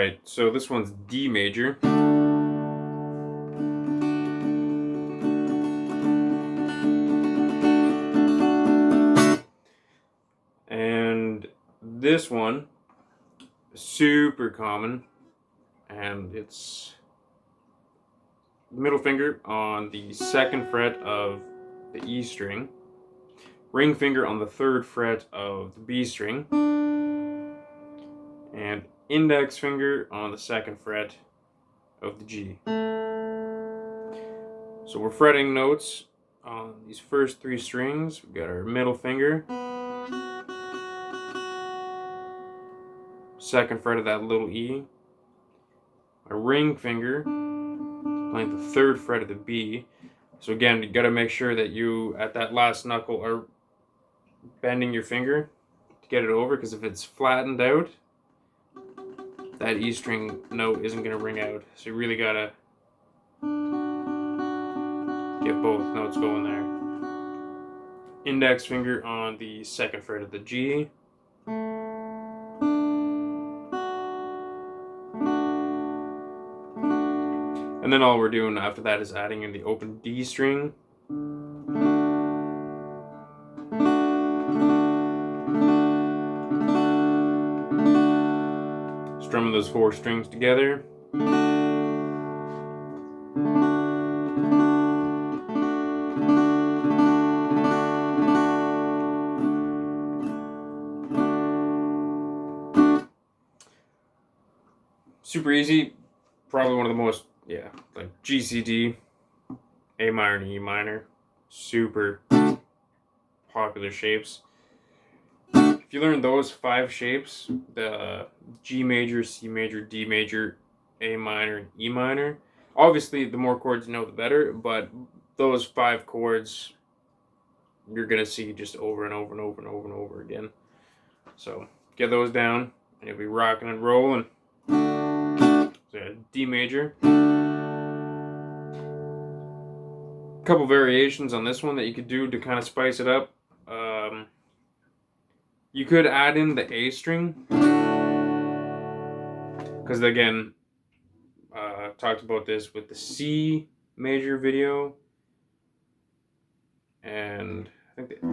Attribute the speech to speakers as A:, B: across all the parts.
A: Alright, so this one's D major. And this one, super common, and it's middle finger on the 2nd fret of the E string, ring finger on the 3rd fret of the B string, and index finger on the 2nd fret of the G. So we're fretting notes on these first 3 strings. We've got our middle finger, 2nd fret of that little E, my ring finger playing the 3rd fret of the B. So again, you got to make sure that you, at that last knuckle, are bending your finger to get it over, because if it's flattened out, that E string note isn't going to ring out. So you really got to get both notes going there. Index finger on the 2nd fret of the G. And then all we're doing after that is adding in the open D string. Strumming those 4 strings together. Super easy. Probably one of the most, like G, C, D, A minor and E minor. Super popular shapes. If you learn those 5 shapes, the G major, C major, D major, A minor, and E minor, obviously the more chords you know, the better, but those 5 chords you're going to see just over and over and over and over and over again. So get those down and you'll be rocking and rolling. So D major. A couple variations on this one that you could do to kind of spice it up. You could add in the A string, because again, talked about this with the C major video and I think the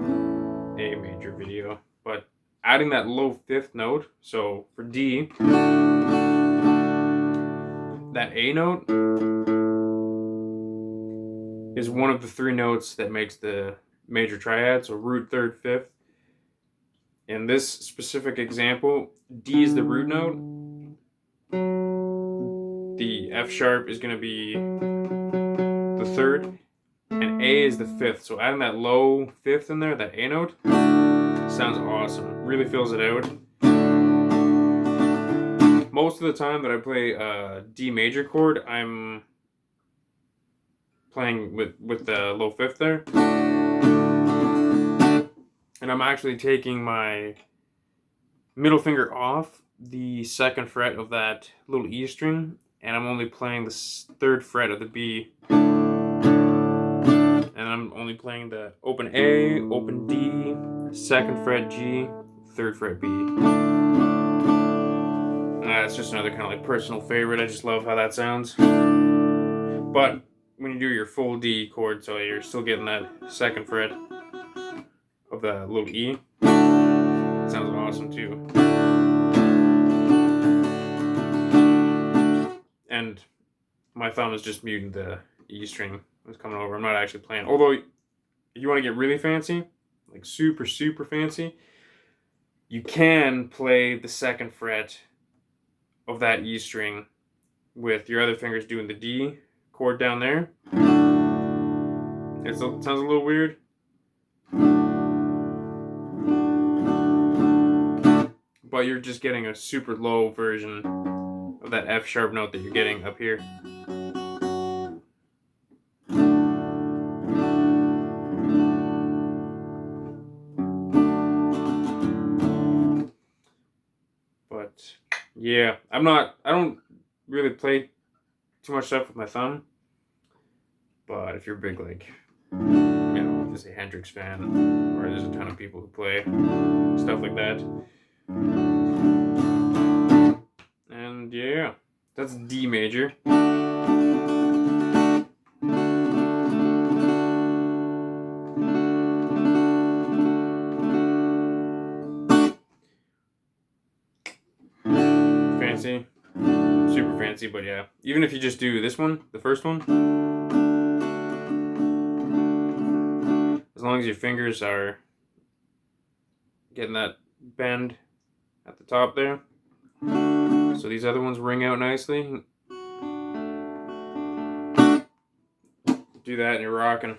A: A major video, but adding that low 5th note. So for D, that A note is one of the 3 notes that makes the major triad, so root 3rd, 5th. In this specific example, D is the root note. The F sharp is going to be the 3rd, and A is the 5th. So adding that low 5th in there, that A note, sounds awesome. Really fills it out. Most of the time that I play a D major chord, I'm playing with the low 5th there. And I'm actually taking my middle finger off the 2nd fret of that little E string, and I'm only playing the 3rd fret of the B. And I'm only playing the open A, open D, 2nd fret G, 3rd fret B. It's just another kind of like personal favorite. I just love how that sounds. But when you do your full D chord, so you're still getting that 2nd fret of the little E, it sounds awesome too. And my thumb is just muting the E string that's coming over. I'm not actually playing. Although, if you want to get really fancy, like super, super fancy, you can play the 2nd fret of that E string with your other fingers doing the D chord down there. It sounds a little weird. But you're just getting a super low version of that F sharp note that you're getting up here. But yeah, I don't really play too much stuff with my thumb. But if you're a big, like, just a Hendrix fan, or there's a ton of people who play stuff like that. And Yeah, that's D major. Fancy. Super fancy, but yeah. Even if you just do this one, the first one, as long as your fingers are getting that bend at the top there, so these other ones ring out nicely. Do that and you're rocking.